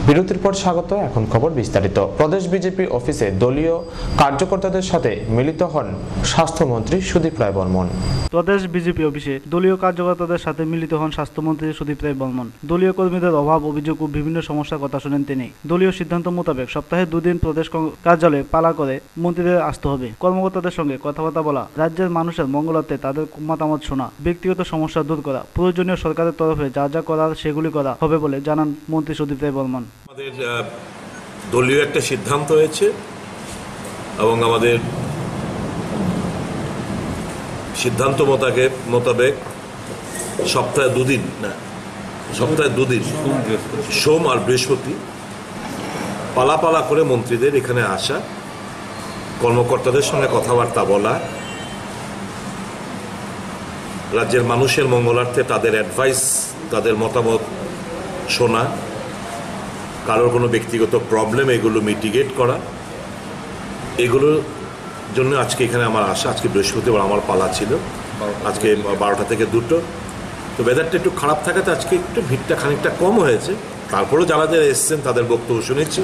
বিরতির পর স্বাগত। এখন খবর বিস্তারিত। প্রদেশ বিজেপি অফিসে দলীয় কার্যকর্তাদের সাথে মিলিত হন স্বাস্থ্যমন্ত্রী সুদীপ রায় বর্মন। প্রদেশ বিজেপি অফিসে দলীয় কার্যকর্তাদের সাথে মিলিত হন স্বাস্থ্যমন্ত্রী সুদীপ রায় বর্মন। দলীয় কর্মীদের অভাব, অভিযোগ ও বিভিন্ন সমস্যার কথা শুনেন তিনি। দলীয় সিদ্ধান্ত মোতাবেক সপ্তাহে 2 দিন প্রদেশ কার্যালয়ে পালা করে মন্ত্রীদের আসতে হবে। কর্মকর্তাদের সঙ্গে কথাবার্তা বলা, রাজ্যের মানুষের মঙ্গলার্থে তাদের মতামত শোনা, ব্যক্তিগত সমস্যা দূর করা, প্রয়োজনীয় সরকারের তরফে যা যা করার সেগুলি করা হবে বলে জানান মন্ত্রী সুদীপ রায় বর্মন। আমাদের দলীয় একটা সিদ্ধান্ত হয়েছে এবং আমাদের সিদ্ধান্ত মোতাবেক সপ্তাহে 2 দিন সোম আর বৃহস্পতি পালা করে মন্ত্রীদের এখানে আসা, কর্মকর্তাদের সঙ্গে কথাবার্তা বলা, রাজ্যের মানুষের মঙ্গলার্থে তাদের অ্যাডভাইস, তাদের মতামত শোনা, কারোর কোনো ব্যক্তিগত প্রবলেম এগুলো মিটিগেট করা, এগুলোর জন্য আজকে এখানে আমার আসা। আজকে বৃহস্পতিবার আমার পালা ছিল, আজকে 12টা থেকে 2টো। তো ওয়েদারটা একটু খারাপ থাকাতে আজকে একটু ভিড়টা খানিকটা কম হয়েছে। তারপরেও যারা যারা এসছেন তাদের বক্তব্য শুনেছি,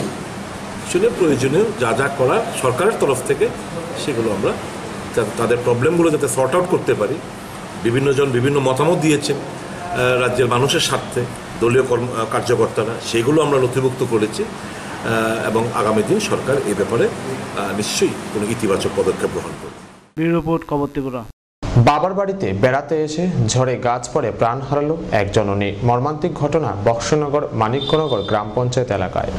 শুনে প্রয়োজনীয় যা যা করার সরকারের তরফ থেকে সেগুলো আমরা তাদের প্রবলেমগুলো যাতে সর্ট আউট করতে পারি। বিভিন্নজন বিভিন্ন মতামত দিয়েছেন রাজ্যের মানুষের স্বার্থে, দলীয় কার্যকর্তারা, সেগুলো আমরা নথিভুক্ত করেছি এবং আগামী দিন সরকার এই ব্যাপারে নিশ্চয়ই কোনো ইতিবাচক পদক্ষেপ গ্রহণ করবে। রিপোর্ট খবর ত্রিপুরা। বাবার বাড়িতে বেড়াতে এসে ঝড়ে গাছ পড়ে প্রাণ হারালো এক জননী। মর্মান্তিক ঘটনা বক্সনগর মানিক্যনগর গ্রাম পঞ্চায়েত এলাকায়।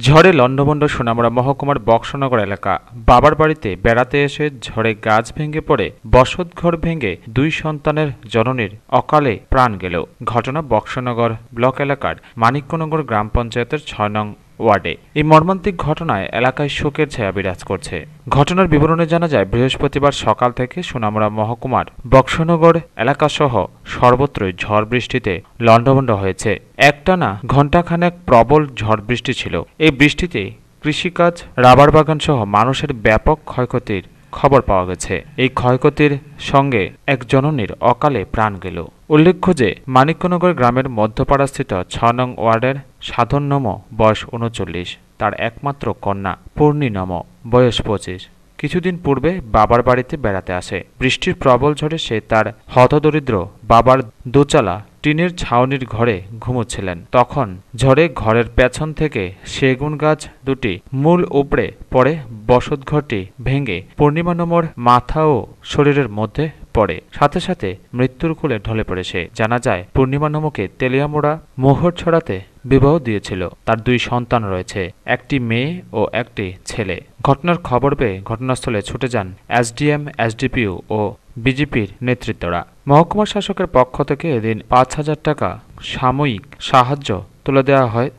ঝড়ে লণ্ডভণ্ড সোনামুড়া মহকুমার বক্সনগর এলাকা। বাবার বাড়িতে বেড়াতে এসে ঝড়ে গাছ ভেঙে পড়ে বসতঘর ভেঙে 2 সন্তানের জননীর অকালে প্রাণ গেল। ঘটনা বক্সনগর ব্লক এলাকার মানিক্যনগর গ্রাম পঞ্চায়েতের 6 নং ওয়ার্ডে। এই মর্মান্তিক ঘটনায় এলাকায় শোকের ছায়া বিরাজ করছে। ঘটনার বিবরণে জানা যায়, বৃহস্পতিবার সকাল থেকে সোনামুড়া মহকুমার বক্সনগর এলাকাসহ সর্বত্রই ঝড় বৃষ্টিতে লণ্ডভণ্ড হয়েছে। একটানা ঘণ্টাখানেক প্রবল ঝড় বৃষ্টি ছিল। এই বৃষ্টিতে কৃষিকাজ, রাবার বাগান সহ মানুষের ব্যাপক ক্ষয়ক্ষতির খবর পাওয়া গেছে। এই ক্ষয়ক্ষতির সঙ্গে এক জননীর অকালে প্রাণ গেল। উল্লেখ্য যে মানিক্যনগর গ্রামের মধ্যপাড়াস্থিত 6 নং ওয়ার্ডের সাধন নম বয়স 39, তার একমাত্র কন্যা পূর্ণি নম বয়স 25 কিছুদিন পূর্বে বাবার বাড়িতে বেড়াতে আসে। বৃষ্টির প্রবল ঝড়ে সে তার হতদরিদ্র বাবার দোচালা টিনের ছাউনির ঘরে ঘুমোচ্ছিলেন। তখন ঝড়ে ঘরের পেছন থেকে সেগুন গাছ 2টি মূল উপড়ে পড়ে বসতঘরটি ভেঙে পূর্ণিমা নমর মাথা ও শরীরের মধ্যে পড়ে। সাথে সাথে মৃত্যুর কোলে ঢলে পড়ে সে। জানা যায়, পূর্ণিমা নমকে তেলিয়ামুড়া মোহর ছড়াতে বিবাহ দিয়েছিল। তার 2 সন্তান রয়েছে, একটি মেয়ে ও একটি ছেলে। ঘটনার খবর পেয়ে ঘটনাস্থলে ছুটে যান এসডিএম, এসডিপিও ও বিজেপির নেতৃত্বরা। মহকুমা শাসকের পক্ষ থেকে এদিন 5,000 টাকা সাময়িক সাহায্য তুলে দেওয়া হয়।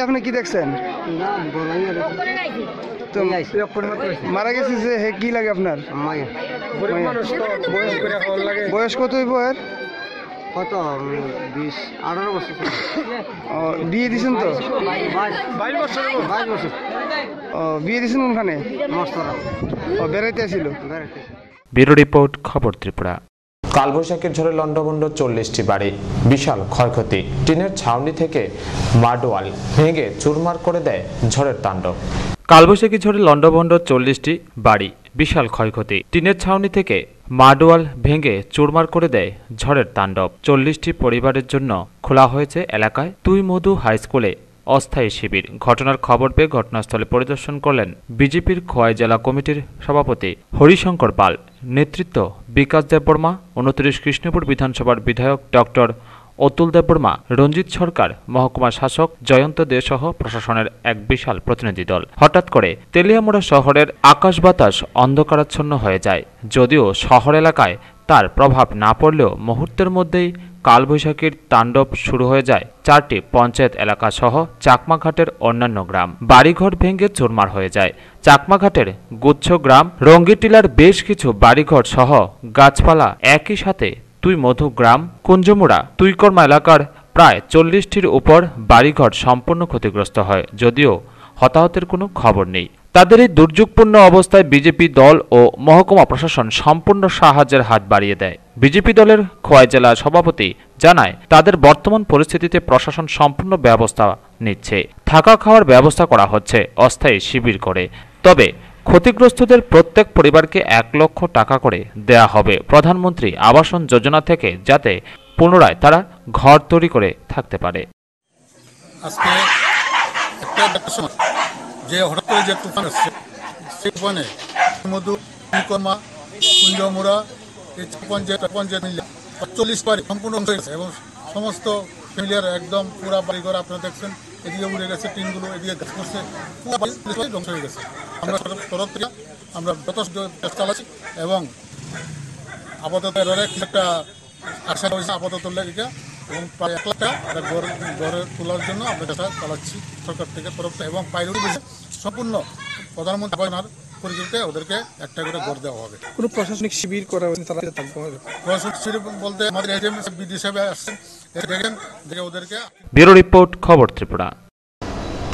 আপনি কি দেখছেন? মারা গেছে যে কি লাগে আপনার? বয়স কত হইব এর? কত 20-18 বছর। বিয়ে দিছেন তো? 22 বছর। বিয়ে দিছেন কোনখানে? বেড়াইতে আসিল। ব্যুরো রিপোর্ট, খবর ত্রিপুরা। কালবৈশাখীর ঝড়ে লণ্ডভণ্ড 40টি বাড়ি, বিশাল ক্ষয়ক্ষতি। টিনের ছাউনি থেকে মাডওয়াল ভেঙে চুরমার করে দেয় ঝড়ের তাণ্ডব। কালবৈশাখী ঝড়ে লণ্ডভণ্ড 40টি বাড়ি, বিশাল ক্ষয়ক্ষতি। টিনের ছাউনি থেকে মাডওয়াল ভেঙে চুরমার করে দেয় ঝড়ের তাণ্ডব। 40টি পরিবারের জন্য খোলা হয়েছে এলাকায় তুই মধু হাই স্কুলে অস্থায়ী শিবির। ঘটনার খবর পেয়ে ঘটনাস্থলে পরিদর্শন করলেন বিজেপির খোয়াই জেলা কমিটির সভাপতি হরিশঙ্কর পাল, নেতৃত্ব বিকাশ দেববর্মা, 29 কৃষ্ণপুর বিধানসভার বিধায়ক ডক্টর অতুল দেববর্মা, রঞ্জিত সরকার, মহকুমা শাসক জয়ন্ত দে সহ প্রশাসনের এক বিশাল প্রতিনিধি দল। হঠাৎ করে তেলিয়ামুড়া শহরের আকাশ বাতাস অন্ধকারাচ্ছন্ন হয়ে যায়। যদিও শহর এলাকায় তার প্রভাব না পড়লেও মুহূর্তের মধ্যেই কালবৈশাখীর তাণ্ডব শুরু হয়ে যায় 4টি পঞ্চায়েত এলাকা সহ চাকমাঘাটের অন্যান্য গ্রাম। বাড়িঘর ভেঙে চুরমার হয়ে যায়। চাকমাঘাটের গুচ্ছ গ্রাম, রঙ্গিটিলার বেশ কিছু বাড়িঘর সহ গাছপালা, একই সাথে তুই মধু গ্রাম, কুঞ্জমুড়া, তুইকর্মা এলাকার প্রায় 40টির উপর বাড়িঘর সম্পূর্ণ ক্ষতিগ্রস্ত হয়। যদিও হতাহতের কোনো খবর নেই। তাদের এই দুর্যোগপূর্ণ অবস্থায় বিজেপি দল ও মহকুমা প্রশাসন সম্পূর্ণ সাহায্যের হাত বাড়িয়ে দেয়। বিজেপি দলের খোয়াই জেলা সভাপতি জানায়, তাদের বর্তমান পরিস্থিতিতে প্রশাসন সম্পূর্ণ ব্যবস্থা নিচ্ছে। থাকা খাওয়ার ব্যবস্থা করা হচ্ছে অস্থায়ী শিবির করে। তবে ক্ষতিগ্রস্তদের প্রত্যেক পরিবারকে 1 লক্ষ টাকা করে দেয়া হবে প্রধানমন্ত্রী আবাসন যোজনা থেকে, যাতে পুনরায় তারা ঘর তৈরি করে থাকতে পারে। আজকে একটা সময় যে হঠাৎ করে যে তুফান আসছে, সেই তুফানে মধু, কর্মা, কুঞ্জমুড়া, এই পঞ্চায়েত মিলে 40 বাড়ি সম্পূর্ণ ধ্বংস হয়ে গেছে এবং সমস্ত ফ্যামিলিয়ার একদম পুরা বাড়িঘর আপনারা দেখছেন, এদিকে উড়ে গেছে টিনগুলো, এদিকে গাছ করছে, পুরো বাড়ি ধ্বংস হয়ে গেছে। আমরা তরফ থেকে আমরা যথেষ্ট চেষ্টা চালাচ্ছি এবং আপাতত একটা আশা হয়েছে আপাতত লেগে এবং প্রায় 1 লাখ টাকা ঘরে তোলার জন্য আমরা চেষ্টা চালাচ্ছি সরকার থেকে তরফটা, এবং পাইলট সম্পূর্ণ প্রধানমন্ত্রী আবাসনের পরিকল্পনাতে ওদেরকে একটা করে ঘর দেওয়া হবে। কোনো প্রশাসনিক শিবির করা হয়েছে, তারা থাকবে প্রশাসনিক শিবির বলতে আমাদের এজেম বিডি সাহেব আসছেন, দেখেন দেখে ওদেরকে। ব্যুরো রিপোর্ট, খবর ত্রিপুরা।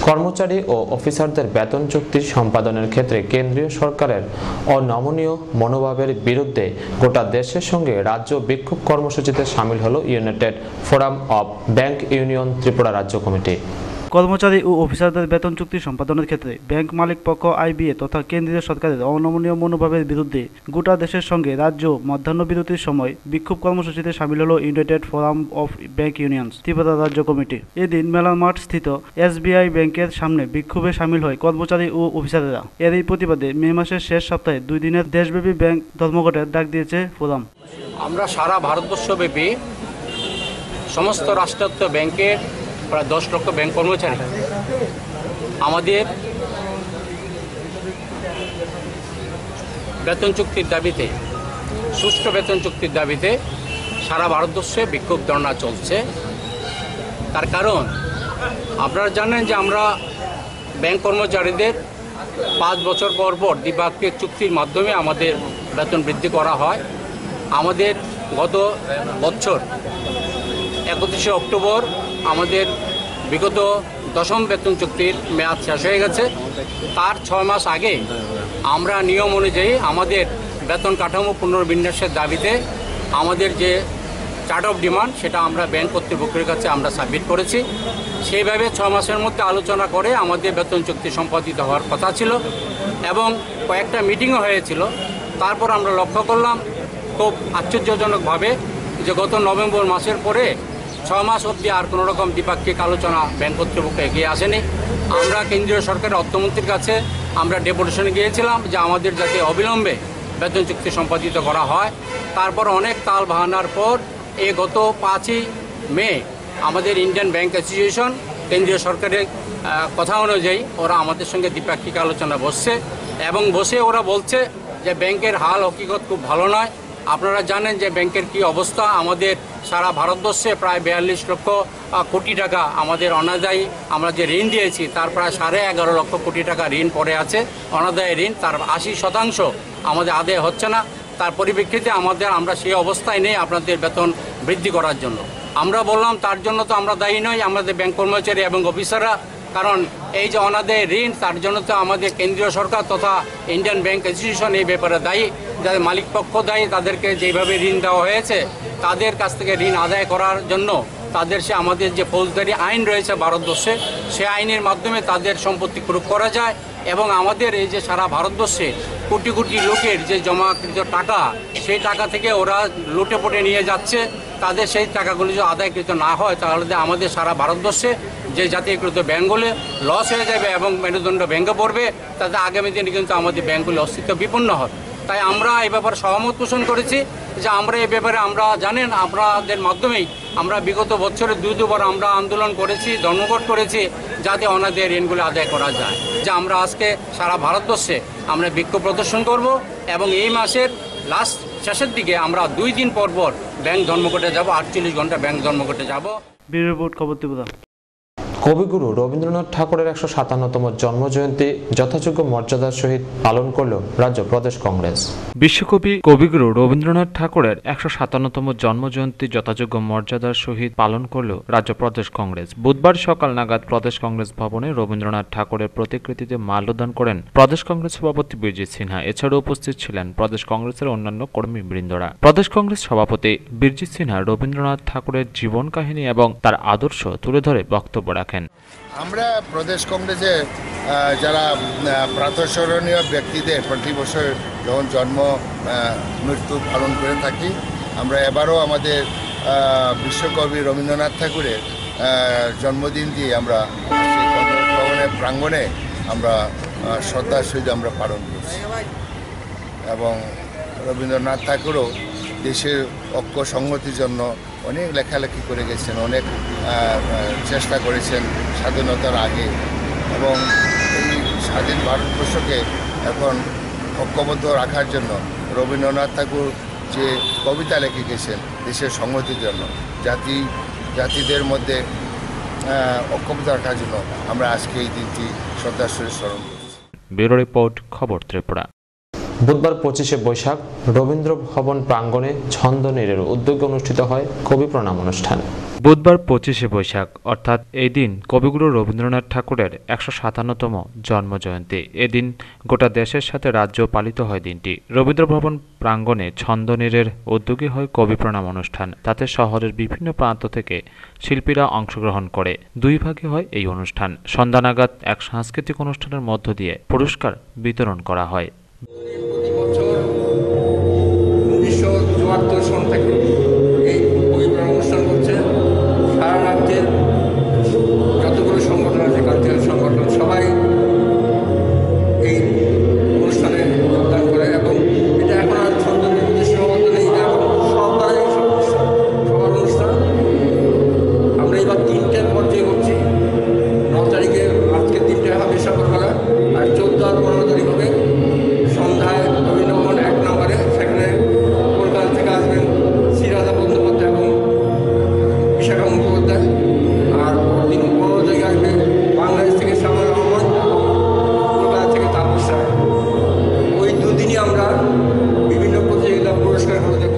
কর্মচারী ও অফিসারদের বেতন চুক্তি সম্পাদনের ক্ষেত্রে কেন্দ্রীয় সরকারের অনমনীয় মনোভাবের বিরুদ্ধে গোটা দেশের সঙ্গে রাজ্য বিক্ষোভ কর্মসূচিতে সামিল হলো United forum of bank union Tripura রাজ্য কমিটি। কর্মচারী ও অফিসারদের বেতন চুক্তি সম্পাদনের ক্ষেত্রে ব্যাংক মালিক পক্ষ আইবিএ তথা কেন্দ্রীয় সরকারের অনমনীয় মনোভাবের বিরুদ্ধে গোটা দেশের সঙ্গে রাজ্য মধ্যাহ্ন বিরতির সময় বিক্ষোভ কর্মসূচিতে সামিল হল United forum of bank union Tripura রাজ্য কমিটি। এদিন মেলামাঠ স্থিত SBI ব্যাংকের সামনে বিক্ষোভে সামিল হয় কর্মচারী ও অফিসাররা। এরই প্রতিবাদে মে মাসের শেষ সপ্তাহে 2 দিনের দেশব্যাপী ব্যাংক ধর্মঘটের ডাক দিয়েছে ফোরাম। আমরা সারা ভারতবর্ষব্যাপী সমস্ত রাষ্ট্রায়ত্ত ব্যাংকের প্রায় 10 লক্ষ ব্যাংক কর্মচারী আমাদের বেতন চুক্তির দাবিতে, সুষ্ঠু বেতন চুক্তির দাবিতে সারা ভারতবর্ষে বিক্ষোভ ধর্ণা চলছে। তার কারণ আপনারা জানেন যে আমরা ব্যাংক কর্মচারীদের 5 বছর পর পর দ্বিপাক্ষিক চুক্তির মাধ্যমে আমাদের বেতন বৃদ্ধি করা হয়। আমাদের গত বছর 31শে অক্টোবর আমাদের বিগত 10ম বেতন চুক্তির মেয়াদ শেষ হয়ে গেছে। তার 6 মাস আগে আমরা নিয়ম অনুযায়ী আমাদের বেতন কাঠামো পুনর্বিন্যাসের দাবিতে আমাদের যে চার্ট অফ ডিমান্ড সেটা আমরা ব্যাংক কর্তৃপক্ষের কাছে আমরা সাবমিট করেছি। সেইভাবে 6 মাসের মধ্যে আলোচনা করে আমাদের বেতন চুক্তি সম্পাদিত হওয়ার কথা ছিল এবং কয়েকটা মিটিংও হয়েছিল। তারপর আমরা লক্ষ্য করলাম খুব আশ্চর্যজনকভাবে যে গত নভেম্বর মাসের পরে 6 মাস অবধি আর কোনো রকম দ্বিপাক্ষিক আলোচনা ব্যাংক কর্তৃপক্ষ এগিয়ে আসেনি। আমরা কেন্দ্রীয় সরকারের অর্থমন্ত্রীর কাছে আমরা ডেপুটেশনে গিয়েছিলাম যে আমাদের যাতে অবিলম্বে বেতন চুক্তি সম্পাদিত করা হয়। তারপর অনেক তাল বাহানার পর এই গত 5ই মে আমাদের ইন্ডিয়ান ব্যাংক অ্যাসোসিয়েশন কেন্দ্রীয় সরকারের কথা অনুযায়ী ওরা আমাদের সঙ্গে দ্বিপাক্ষিক আলোচনা বসছে এবং বসে ওরা বলছে যে ব্যাংকের হাল হকিকত খুব ভালো নয়। আপনারা জানেন যে ব্যাংকের কি অবস্থা। আমাদের সারা ভারতবর্ষে প্রায় 42 লক্ষ কোটি টাকা আমাদের অনাদায়ী আমরা যে ঋণ দিয়েছি তার প্রায় 11.5 লক্ষ কোটি টাকা ঋণ পড়ে আছে, অনাদায়ী ঋণ। তার 80% আমাদের আদায় হচ্ছে না। তার পরিপ্রেক্ষিতে আমরা সেই অবস্থায় নেই আপনাদের বেতন বৃদ্ধি করার জন্য। আমরা বললাম তার জন্য তো আমরা দায়ী নই, আমাদের ব্যাংক কর্মচারী এবং অফিসাররা, কারণ এই যে অনাদায়ী ঋণ তার জন্য তো আমাদের কেন্দ্রীয় সরকার তথা ইন্ডিয়ান ব্যাংক অ্যাসোসিয়েশন এই ব্যাপারে দায়ী। যাদের মালিকপক্ষ দায়ী, তাদেরকে যেভাবে ঋণ দেওয়া হয়েছে তাদের কাছ থেকে ঋণ আদায় করার জন্য তাদের আমাদের যে ফৌজদারি আইন রয়েছে ভারতবর্ষে, সে আইনের মাধ্যমে তাদের সম্পত্তি প্রয়োগ করা যায় এবং আমাদের এই যে সারা ভারতবর্ষে কোটি কোটি লোকের যে জমাকৃত টাকা, সেই টাকা থেকে ওরা লুটে পুটে নিয়ে যাচ্ছে। তাদের সেই টাকাগুলি যদি আদায়কৃত না হয় তাহলে আমাদের সারা ভারতবর্ষে যে জাতীয়কৃত ব্যাংকগুলি লস হয়ে যাবে এবং মেরুদণ্ড ভেঙে পড়বে। তাতে আগামী দিনে কিন্তু আমাদের ব্যাংকগুলি অস্তিত্ব বিপন্ন হবে। তাই আমরা এই ব্যাপারে সহমত পোষণ করেছি যে আমরা এই ব্যাপারে আমরা জানেন আপনাদের মাধ্যমেই আমরা বিগত বছরে 2বার আমরা আন্দোলন করেছি, ধর্মঘট করেছি যাতে অনাদায়ী ঋণগুলি আদায় করা যায়। যে আমরা আজকে সারা ভারতবর্ষে আমরা বিক্ষোভ প্রদর্শন করব এবং এই মাসের শেষের দিকে আমরা 2 দিন পর পর ব্যাংক ধর্মঘটে যাব, 48 ঘন্টা ব্যাংক ধর্মঘটে যাব। ব্যুরো রিপোর্ট, খবর ত্রিপুরা। কবিগুরু রবীন্দ্রনাথ ঠাকুরের 157তম জন্মজয়ন্তী যথাযোগ্য মর্যাদার সহিত পালন করল রাজ্য প্রদেশ কংগ্রেস। বিশ্বকবি কবিগুরু রবীন্দ্রনাথ ঠাকুরের 157তম জন্মজয়ন্তী যথাযোগ্য মর্যাদার সহিত পালন করল রাজ্য প্রদেশ কংগ্রেস। বুধবার সকাল নাগাদ প্রদেশ কংগ্রেস ভবনে রবীন্দ্রনাথ ঠাকুরের প্রতিকৃতিতে মাল্যদান করেন প্রদেশ কংগ্রেস সভাপতি বীরজিৎ সিনহা। এছাড়াও উপস্থিত ছিলেন প্রদেশ কংগ্রেসের অন্যান্য কর্মীবৃন্দরা। প্রদেশ কংগ্রেস সভাপতি বীরজিৎ সিনহা রবীন্দ্রনাথ ঠাকুরের জীবন কাহিনী এবং তার আদর্শ তুলে ধরে বক্তব্য রাখেন। আমরা প্রদেশ কংগ্রেসে যারা প্রাতঃস্মরণীয় ব্যক্তিদের প্রতি বছর যখন জন্ম মৃত্যু পালন করে থাকি, আমরা এবারও আমাদের বিশ্বকবি রবীন্দ্রনাথ ঠাকুরের জন্মদিন দিয়ে আমরা সেই কংগ্রেস ভবনের প্রাঙ্গণে আমরা শ্রদ্ধার সহিত আমরা পালন করছি। এবং রবীন্দ্রনাথ ঠাকুরও দেশের ঐক্য সংহতির জন্য অনেক লেখালেখি করে গেছেন, অনেক চেষ্টা করেছেন স্বাধীনতার আগে, এবং এই স্বাধীন ভারতবর্ষকে এখন ঐক্যবদ্ধ রাখার জন্য রবীন্দ্রনাথ ঠাকুর যে কবিতা লিখে গেছেন দেশের সংহতির জন্য, জাতিদের মধ্যে ঐক্যবদ্ধ রাখার জন্য আমরা আজকে এই দিনটি শ্রদ্ধার সহিত স্মরণ করছি। ব্যুরো রিপোর্ট, খবর ত্রিপুরা। বুধবার 25শে বৈশাখ রবীন্দ্র ভবন প্রাঙ্গণে ছন্দনীরের উদ্যোগে অনুষ্ঠিত হয় কবি প্রণাম অনুষ্ঠান। বুধবার 25শে বৈশাখ অর্থাৎ এই দিন কবিগুরু রবীন্দ্রনাথ ঠাকুরের 157তম জন্মজয়ন্তী। এদিন গোটা দেশের সাথে রাজ্য পালিত হয় দিনটি। রবীন্দ্র ভবন প্রাঙ্গণে ছন্দনীরের উদ্যোগে হয় কবি প্রণাম অনুষ্ঠান। তাতে শহরের বিভিন্ন প্রান্ত থেকে শিল্পীরা অংশগ্রহণ করে। দুই ভাগে হয় এই অনুষ্ঠান। সন্ধ্যা নাগাদ এক সাংস্কৃতিক অনুষ্ঠানের মধ্য দিয়ে পুরস্কার বিতরণ করা হয়। প্রতি বছর 1974 সন থেকে এই কবি প্রণাম অনুষ্ঠান হচ্ছে। সারা রাজ্যের যতগুলো সংগঠন আছে, কালচারাল সংগঠন, সবাই এই অনুষ্ঠানে যোগদান করে। এবং এটা এখন আর ছন্দনীর মধ্যে সীমাবদ্ধ নেই, এটা এখন সরকারের সবার অনুষ্ঠান। আমরা এবার 3টা পর্যায়ে করছি। 9 তারিখে আজকের দিনটা হবে সকালবেলা, আর 14 আর 15 তারিখ হবে সন্ধ্যায় রবীন্দ্র ভবন 1 নম্বরে। সেখানে কলকাতা থেকে আসবেন শ্রীরাধা বন্দ্যোপাধ্যায় এবং বিশাখা মুখোপাধ্যায়। আর দিন 15 তারিখে আসবে বাংলাদেশ থেকে শামল আহমদ এবং কলকাতা থেকে তাপস রায়। ওই দুদিনই আমরা বিভিন্ন প্রতিযোগিতা পুরস্কারগুলো দেবো।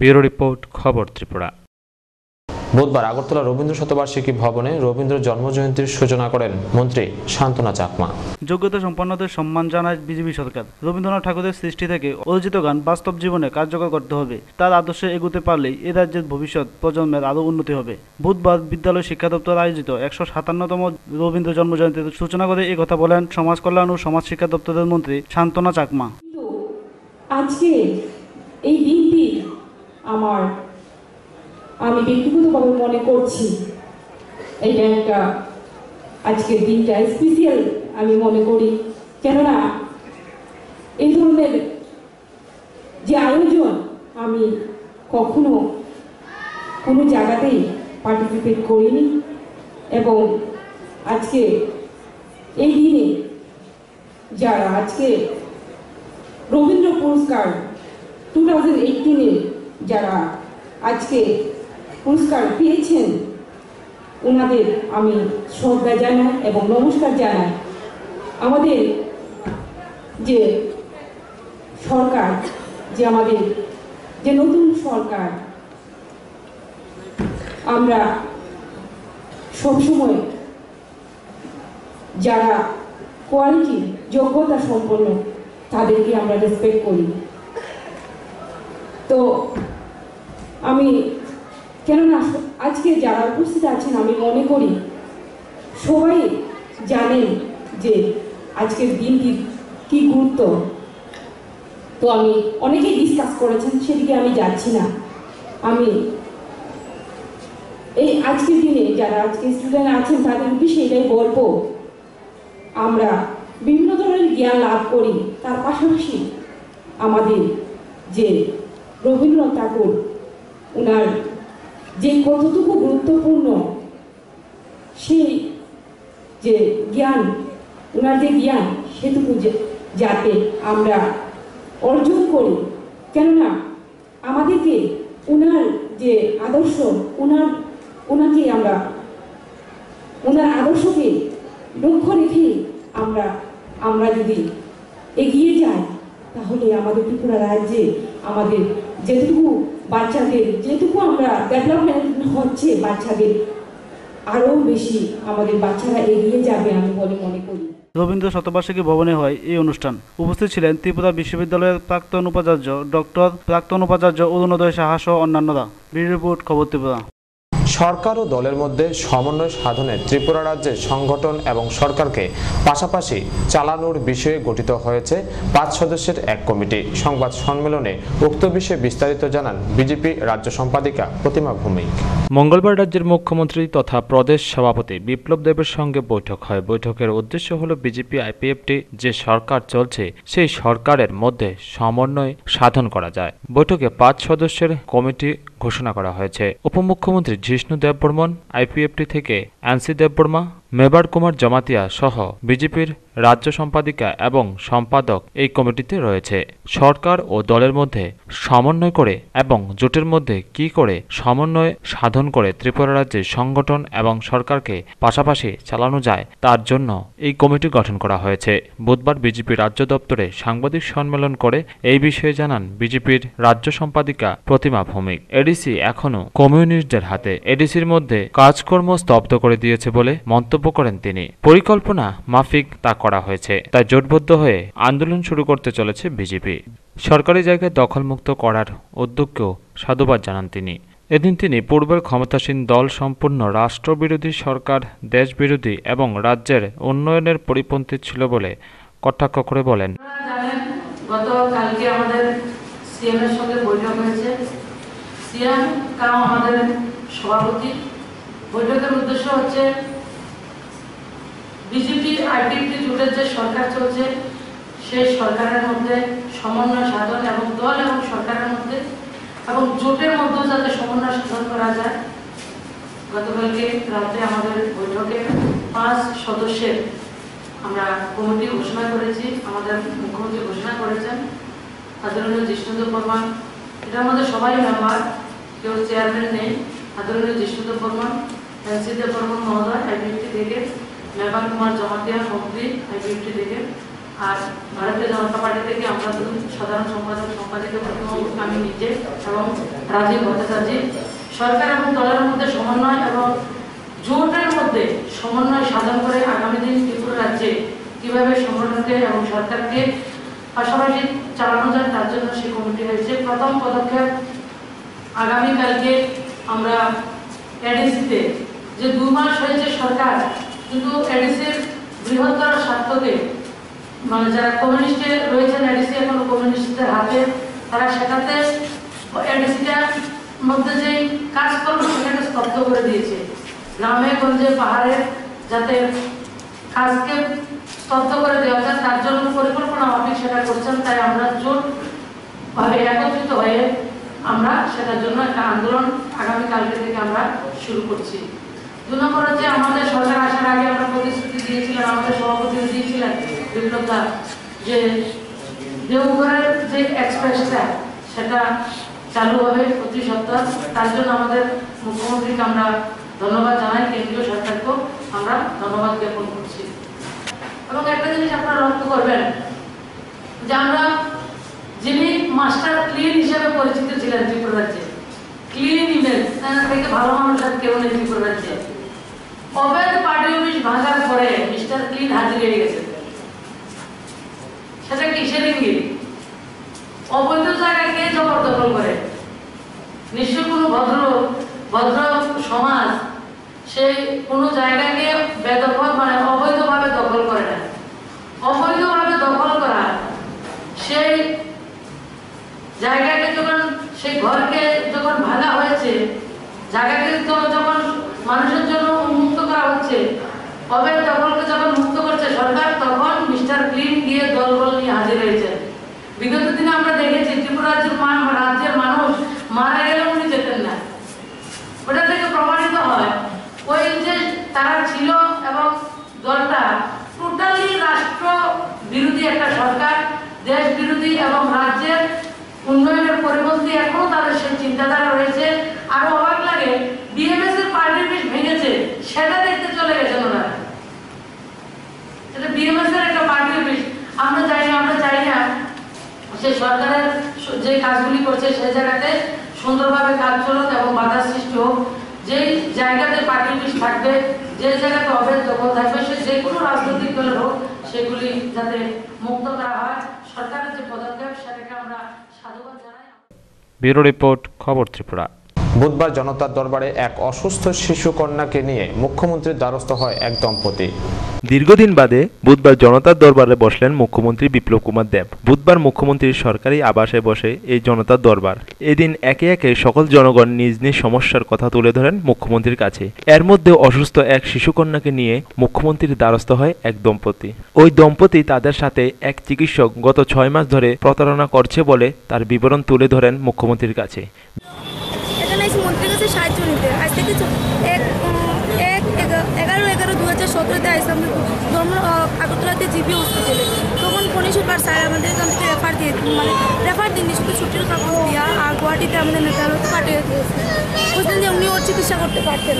ব্যুরো রিপোর্ট, খবর ত্রিপুরা। বুধবার আগরতলা রবীন্দ্র শতবার্ষিকী ভবনে রবীন্দ্র জন্মজয়ন্তীর সূচনা করেন মন্ত্রী শান্তনা চাকমা। যোগ্যতা সম্পন্নদের সম্মান জানায় বিজেপি সরকার। রবীন্দ্রনাথ ঠাকুরের সৃষ্টি থেকে অর্জিত গান বাস্তব জীবনে কার্যকর করতে হবে। তার আদর্শে এগোতে পারলেই এ রাজ্যের ভবিষ্যৎ প্রজন্মের আরও উন্নতি হবে। বুধবার বিদ্যালয় শিক্ষা দপ্তর আয়োজিত 157তম রবীন্দ্র জন্মজয়ন্তীর সূচনা করে এই কথা বলেন সমাজ কল্যাণ ও সমাজ শিক্ষা দপ্তরের মন্ত্রী শান্তনা চাকমা। আজকে এই দিনটি আমি ব্যক্তিগতভাবে মনে করছি এটা একটা আজকের দিনটা স্পেশাল আমি মনে করি। কেননা এই ধরনের যে আয়োজন আমি কখনো কোনো জায়গাতেই পার্টিসিপেট করিনি, এবং আজকে এই দিনে যারা আজকে রবীন্দ্র পুরস্কার 2018-এ যারা আজকে পুরস্কার পেয়েছেন ওনাদের আমি শ্রদ্ধা জানাই এবং নমস্কার জানাই। আমাদের যে সরকার, যে আমাদের যে নতুন সরকার, আমরা সবসময় যারা কোয়ালিটি যোগ্যতা সম্পন্ন তাদেরকে আমরা রেসপেক্ট করি। তো আমি কেননা আজকে যারা উপস্থিত আছেন আমি মনে করি সবাই জানেন যে আজকের দিনটি কি গুরুত্ব, তো আমি অনেকেই ডিসকাস করেছেন, সেদিকে আমি যাচ্ছি না। আমি এই আজকের দিনে যারা আজকে স্টুডেন্ট আছেন তাদের উদ্দেশ্যে এটাই বলবো, আমরা বিভিন্ন ধরনের জ্ঞান লাভ করি, তার পাশাপাশি আমাদের যে রবীন্দ্রনাথ ঠাকুর ওনার যে কতটুকু গুরুত্বপূর্ণ সেই যে জ্ঞান, ওনার যে জ্ঞান সেটুকু যাতে আমরা অর্জন করি, কেননা আমাদেরকে ওনার যে আদর্শ, ওনাকে আমরা ওনার আদর্শকে লক্ষ্য রেখে আমরা যদি এগিয়ে যাই, তাহলে আমাদের ত্রিপুরা রাজ্যে আমাদের যেটুকু আমরা ডেভেলপমেন্ট হচ্ছে, বাচ্চাদের আরও বেশি আমাদের বাচ্চারা এগিয়ে যাবে আমি বলে মনে করি। রবীন্দ্র শতবার্ষিকী ভবনে হয় এই অনুষ্ঠান। উপস্থিত ছিলেন ত্রিপুরা বিশ্ববিদ্যালয়ের প্রাক্তন উপাচার্য অরুণোদয় সাহা সহ অন্যান্যরা। ব্যুরো রিপোর্ট, খবর ত্রিপুরা। সরকার ও দলের মধ্যে সমন্বয় সাধনে ত্রিপুরা রাজ্যের সংগঠন এবং সরকারকে পাশাপাশি চালানোর বিষয়ে গঠিত হয়েছে 5 সদস্যের এক কমিটি। সংবাদ সম্মেলনে উক্ত বিষয়ে বিস্তারিত জানান বিজেপি রাজ্য সম্পাদিকা প্রতিমা ভৌমিক। মঙ্গলবার রাজ্যের মুখ্যমন্ত্রী তথা প্রদেশ সভাপতি বিপ্লব দেবের সঙ্গে বৈঠক হয়। বৈঠকের উদ্দেশ্য হল বিজেপি আইপিএফটি যে সরকার চলছে সেই সরকারের মধ্যে সমন্বয় সাধন করা যায়। বৈঠকে 5 সদস্যের কমিটি ঘোষণা করা হয়েছে। উপমুখ্যমন্ত্রী জিষ্ণু দেববর্মন, আইপিএফটি থেকে এনসি দেববর্মা, মেবার কুমার জমাতিয়া সহ বিজেপির রাজ্য সম্পাদিকা এবং সম্পাদক এই কমিটিতে রয়েছে। সরকার ও দলের মধ্যে সমন্বয় করে এবং জোটের মধ্যে কি করে সমন্বয় সাধন করে ত্রিপুরা রাজ্যের সংগঠন এবং সরকারকে পাশাপাশি চালানো যায় তার জন্য এই কমিটি গঠন করা হয়েছে। বুধবার বিজেপি রাজ্য দপ্তরে সাংবাদিক সম্মেলন করে এই বিষয়ে জানান বিজেপির রাজ্য সম্পাদিকা প্রতিমা ভৌমিক। এডিসি এখনো কমিউনিস্টদের হাতে, এডিসির মধ্যে কাজকর্ম স্তব্ধ করে দিয়েছে বলে মন্তব্য করেন তিনি। পরিকল্পনা মাফিক তা করা হয়েছে, তাই জোটবদ্ধ হয়ে আন্দোলন শুরু করতে চলেছে বিজেপি। সরকারি জায়গায় দখলমুক্ত করার উদ্যোগকেও সাধুবাদ জানান তিনি। এদিন তিনি পূর্বের ক্ষমতাসীন দল সম্পূর্ণ রাষ্ট্রবিরোধী সরকার, দেশবিরোধী এবং রাজ্যের উন্নয়নের পরিপন্থী ছিল বলে কটাক্ষ করে বলেন, গতকালকে আমাদের সিএম এর সঙ্গে বৈঠক হয়েছে। সিএম কাম আমাদের সভাপতি। বৈঠকের উদ্দেশ্য হচ্ছে বিজেপি আইপিএফটি জোটের যে সরকার চলছে সেই সরকারের মধ্যে সমন্বয় সাধন এবং দল এবং সরকারের মধ্যে এবং জোটের মধ্যেও যাতে সমন্বয় সাধন করা যায়। গতকালকে রাতে আমাদের বৈঠকে 5 সদস্যের আমরা কমিটি ঘোষণা করেছি। আমাদের মুখ্যমন্ত্রী ঘোষণা করেছেন। আদরণীয় জিষ্ণু দেববর্মা, এটার মধ্যে সবাই মেম্বার, কেউ চেয়ারম্যান নেই। আদরণীয় জিষ্ণু দেববর্মা, এনসি দেববর্মন মহোদয় আইপিএফটি থেকে, মেবার কুমার জমাতিয়া মন্ত্রী আইপিএফটি থেকে, আর ভারতীয় জনতা পার্টি থেকে আমরা সাধারণ সম্পাদিকা আমি নিজে এবং রাজীব ভট্টাচার্য। সরকার এবং দলের মধ্যে সমন্বয় এবং জোটের মধ্যে সমন্বয় সাধন করে আগামী দিন ত্রিপুরা রাজ্যে কীভাবে সংগঠনকে এবং সরকারকে পাশাপাশি চালানো যায় তার জন্য সেই কমিটি হয়েছে। প্রথম পদক্ষেপ আগামীকালকে আমরা এডিসিতে যে 2 মাস হয়েছে সরকার, কিন্তু এডিসির বৃহত্তর স্বার্থকে মানে যারা কমিউনিস্টে রয়েছেন, এডিসি এখন কমিউনিস্টদের হাতে, তারা সেটাতে এডিসিটার মধ্যে যে কাজকর্ম সেটাকে স্তব্ধ করে দিয়েছে। গ্রামে গঞ্জে পাহাড়ে যাতে কাজকে স্তব্ধ করে দেওয়া যায় তার জন্য পরিকল্পনা মাফিক সেটা করছেন। তাই আমরা জোটভাবে একত্রিত হয়ে আমরা সেটার জন্য একটা আন্দোলন আগামীকালকে থেকে আমরা শুরু করছি। 2 নম্বর হচ্ছে আমাদের সরকার আসার আগে আমরা প্রতিশ্রুতি দিয়েছিলাম, আমাদের সভাপতি দিয়েছিলেন বিপ্লব দা, যে দেওঘরের যে এক্সপ্রেসটা সেটা চালু হবে প্রতি সপ্তাহ। তার জন্য আমাদের মুখ্যমন্ত্রীকে আমরা ধন্যবাদ জানাই, কেন্দ্রীয় সরকারকেও আমরা ধন্যবাদ জ্ঞাপন করছি। এবং একটা জিনিস আপনারা লক্ষ্য করবেন যে আমরা যিনি মাস্টার ক্লিন হিসেবে পরিচিত ছিলেন ত্রিপুরা রাজ্যে, ক্লিন ইমেজ, তার থেকে ভালো মানুষ আর কেউ নেই ত্রিপুরা রাজ্যে। অবৈধ পার্টি অফিস ভাঙার পরে মিস্টার ক্লিন হাজির হয়ে গেছে। সেটা কিসের ইঙ্গিত? অবৈধ জায়গায় কে জবরদখল করে? নিশ্চয় কোনো ভদ্র সমাজ সেই কোনো জায়গাকে বেদখল মানে অবৈধভাবে দখল করে না। অবৈধভাবে দখল করা জায়গাকে যখন সেই ঘরকে যখন ভাঙা হয়েছে, জায়গাকে তো যখন মানুষের জন্য উন্মুক্ত করা হচ্ছে, অবৈধ দখলকে যখন মুক্ত করছে সরকার, তখন মিস্টার ক্লিন গিয়ে দলবল নিয়ে হাজির হয়েছে। বিগত দিনে আমরা দেখেছি ত্রিপুরা রাজ্যের মানুষ মারা গেলে উনি যেতেন না। ওটা থেকে প্রমাণিত হয় ওই যে তারা ছিল এবং দলটা টোটালি রাষ্ট্র বিরোধী একটা সরকার, দেশ বিরোধী এবং রাজ্যের উন্নয়নের পরিপন্থী এখনো তাদের সেই চিন্তাধারা রয়েছে। আরো অবাক লাগে, বিএমএস এর পার্টি অফিস ভেঙেছে সেটা দেখতে চলে গেছেন ওরা। এটা বিএমএস এর একটা পার্টি অফিস। আমরা চাই না সে সরকারের যে কাজগুলি করছে সেই জায়গাতে সুন্দরভাবে কাজ চলুক এবং বাধা সৃষ্টি হোক। যেই জায়গাতে পার্টি অফিস থাকবে, যে জায়গাতে অবৈধ দখল থাকবে, সে যে কোনো রাজনৈতিক দলের হোক, সেগুলি যাতে মুক্ত করা হয়। সরকারের যে পদক্ষেপ সেটাকে আমরা সাধুবাদ জানাই। ব্যুরো রিপোর্ট, খবর ত্রিপুরা। বুধবার জনতার দরবারে এক অসুস্থ শিশু কন্যাকে নিয়ে মুখ্যমন্ত্রীর দ্বারস্থ হয় এক দম্পতি। দীর্ঘদিন বাদে বুধবার জনতার দরবারে বসলেন মুখ্যমন্ত্রী বিপ্লব কুমার দেব। বুধবার মুখ্যমন্ত্রীর সরকারি আবাসে বসে এই জনতার দরবার। এদিন একে একে সকল জনগণ নিজ নিজ সমস্যার কথা তুলে ধরেন মুখ্যমন্ত্রীর কাছে। এর মধ্যে অসুস্থ এক শিশুকন্যাকে নিয়ে মুখ্যমন্ত্রীর দ্বারস্থ হয় এক দম্পতি। ওই দম্পতি তাদের সাথে এক চিকিৎসক গত 6 মাস ধরে প্রতারণা করছে বলে তার বিবরণ তুলে ধরেন মুখ্যমন্ত্রীর কাছে। মন্ত্রীর কাছে সাহায্য নিতে আজ থেকে 11/11/2017 আসলাম আগরতলাতে জিবি হসপিটালে। তখন ফোনে সুপার স্যার আমাদের এখান থেকে রেফার দিন শুধু ছুটির কাগজ দিয়া আর গুয়াহাটিতে আমাদের নেতালতে পাঠিয়ে দিয়েছে। বুঝলেন যে উনি ওর চিকিৎসা করতে পারতেন।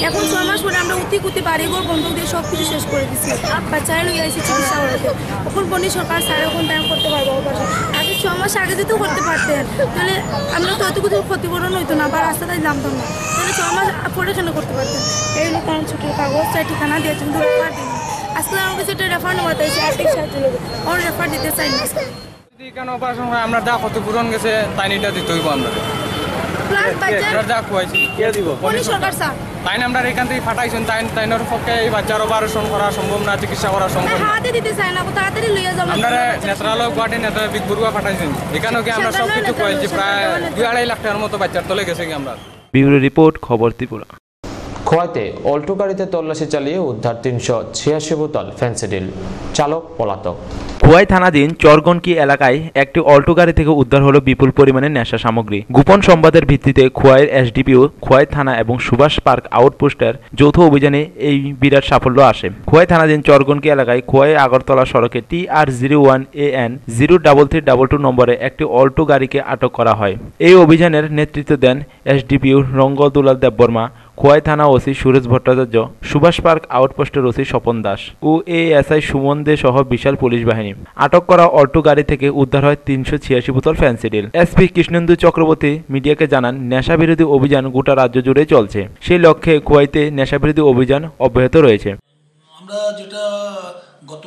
এখন 6 মাস পরে আমরা উতি বাড়িঘর বন্ধ দিয়ে সব কিছু শেষ করে দিচ্ছি। বাচ্চারা লইয়া এসে চিকিৎসা করাতে এখন ফোনে সরকার স্যার এখন টাইম করতে পারবো। আগে 6 মাস আগে যেতেও করতে পারতেন, তাহলে আমরা তো এতটুকু ক্ষতিপূরণ হইতো না বা রাস্তাটাই নামতাম না। তাহলে 6 মাস পরে কেন করতে পারতেন? এই হলো কারণ ছুটির কাগজ চাই ঠিকানা দিয়েছে কিন্তু রেফার দিন। আজকে আমার কাছে একটা রেফার নেওয়া চাইছে, আর্থিক সাহায্য নেবে, আমার রেফার দিতে চাই না। যদি কেন অপারেশন হয় আমরা যা ক্ষতিপূরণ গেছে তাই নিটা দিতে হইব। আমরা যা খুয়াইছি সরকার স্যার তাই আমরা এখান থেকে ফাটাইছেন, তাইনের পক্ষে এই বাচ্চার অপারেশন করা সম্ভব না, চিকিৎসা করা সম্ভব না। হাতে দিতে চাই না, তাড়াতাড়ি লইয়া যাবো। আমরা ন্যাশনাল গুয়াহাটি নেতা বিগবুরুয়া ফাটাইছেন, এখানেও কি আমরা সব কিছু খুয়াইছি। প্রায় 2-2.5 লাখ টাকার মতো বাচ্চার তলে গেছে কি আমরা। ব্যুরো রিপোর্ট, খবর ত্রিপুরা। খোয়াইতে অল্টো গাড়িতে তল্লাশি চালিয়ে উদ্ধার 386 বোতল ফেন্সিডিল, চালক পলাতক। খোয়াই থানাধীন চরগনকি এলাকায় একটি অল্টো গাড়ি থেকে উদ্ধার হলো বিপুল পরিমাণে নেশা সামগ্রী। গোপন সংবাদের ভিত্তিতে খোয়াইয়ের এসডিপিও, খোয়াই থানা এবং সুভাষ পার্ক আউটপোস্টের যৌথ অভিযানে এই বিরাট সাফল্য আসে। খোয়াই থানাধীন চরগনকি এলাকায় খোয়াই আগরতলা সড়কে TR01AN 03322 নম্বরে একটি অল্টো গাড়িকে আটক করা হয়। এই অভিযানের নেতৃত্ব দেন এসডিপিও রঙ্গদুলাল দেববর্মা, খোয়াই থানা ওসি সুরেশ ভট্টাচার্য, সুভাষ পার্ক আউটপোস্টের ওসি স্বপন দাস ও এএসআই সুমন দে সহ বিশাল পুলিশ বাহিনী। আটক করা অল্টো গাড়ি থেকে উদ্ধার হয় 386 বোতল ফেন্সিডিল। এসপি কৃষ্ণেন্দু চক্রবর্তী মিডিয়াকে জানান, নেশা বিরোধী অভিযান গোটা রাজ্য জুড়ে চলছে। সেই লক্ষ্যে খোয়াইতে নেশা বিরোধী অভিযান অব্যাহত রয়েছে। আমরা যেটা গত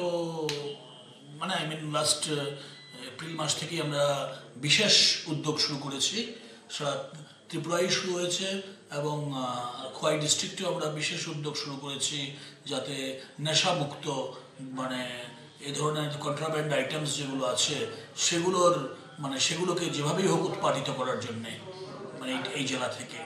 লাস্ট এপ্রিল মাস থেকে আমরা বিশেষ উদ্যোগ শুরু করেছি। ত্রিপুরায় শুরু হয়েছে এবং খোয়াই ডিস্ট্রিক্টেও আমরা বিশেষ উদ্যোগ শুরু করেছি যাতে নেশামুক্ত এই ধরনের কন্ট্রাব্যান্ড আইটেমস যেগুলো আছে সেগুলোকে যেভাবেই হোক উৎপাদিত করার জন্যে এই জেলা থেকে।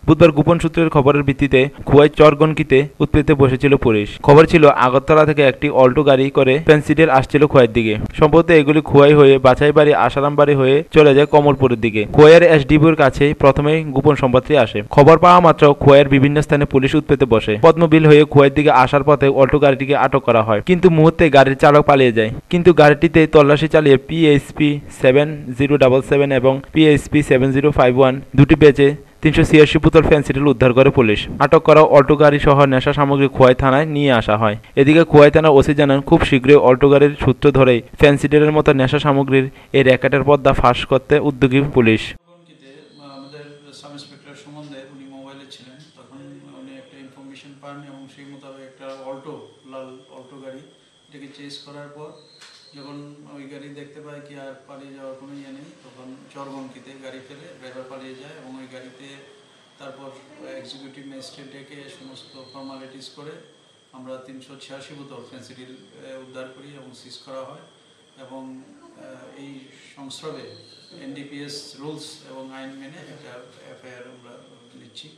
বুধবার গোপন সূত্রের খবরের ভিত্তিতে খোয়াই চরগনকিতে উৎপেতে বসেছিল পুলিশ। খবর ছিল আগরতলা থেকে একটি অল্টো গাড়ি করে ফেন্সিডিল আসছিল খোয়াইয়ের দিকে। সম্ভবত এগুলি খোয়াই হয়ে বাছাইবাড়ি, আসারামবাড়ি হয়ে চলে যায় কমলপুরের দিকে। খোয়াইয়ের এসডিপিওর কাছে প্রথমেই গোপন সংবাদটি আসে। খবর পাওয়া মাত্র খোয়াইয়ের বিভিন্ন স্থানে পুলিশ উৎপেতে বসে। পদ্মবিল হয়ে খোয়াইয়ের দিকে আসার পথে অল্টো গাড়িটিকে আটক করা হয়, কিন্তু মুহূর্তে গাড়ির চালক পালিয়ে যায়। কিন্তু গাড়িটিতে তল্লাশি চালিয়ে PHP 7077 এবং PHP 7051 দুটি বেচে 386 বোতল ফেন্সিডিল উদ্ধার করে পুলিশ। আটক করা অল্টো গাড়ি সহ নেশা সামগ্রী খোয়াই থানায় নিয়ে আসা হয়। এদিকে খোয়াই থানা ওসি জানান, খুব শীঘ্রই অল্টো গাড়ির সূত্র ধরেই ফেন্সিডিলের মতো নেশা সামগ্রীর এই র্যাকেটের পর্দা ফাঁস করতে উদ্যোগী পুলিশ। আমাদের সাব ইন্সপেক্টর সম্বন্ধে উনি মোবাইলে ছিলেন, তখন উনি একটা ইনফরমেশন পান এবং সেই মোতাবেক একটা লাল অল্টো গাড়ি এটাকে চেস করার পর যখন ওই গাড়ি দেখতে পায় কি আর পালিয়ে যাওয়ার কোনো ইয়ে নেই, তখন চরগনকিতে গাড়ি ফেলে ড্রাইভার পালিয়ে যায় এবং ওই গাড়িতে তারপর এক্সিকিউটিভ ম্যাজিস্ট্রেট ডেকে সমস্ত ফর্মালিটিস করে আমরা 386 বোতল ফেন্সিডিল উদ্ধার করি এবং সিজ করা হয় এবং এই সংস্রবে এনডিপিএস রুলস এবং আইন মেনে একটা এফআইআর আমরা নিচ্ছি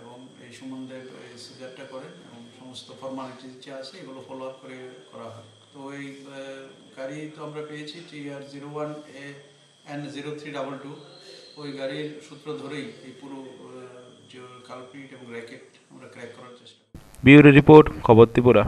এবং এই সম্বন্ধে সিজারটা করেন এবং সমস্ত ফর্মালিটিস যে আছে এগুলো ফলো আপ করে করা হয়। তো এই গাড়ি তো আমরা পেয়েছি TR01AN0322, ওই গাড়ির সূত্র ধরেই এই পুরো যে কালপ্রিট এবং র্যাকেট আমরা ক্র্যাক করার চেষ্টা করি। ব্যুরো রিপোর্ট, খবর ত্রিপুরা।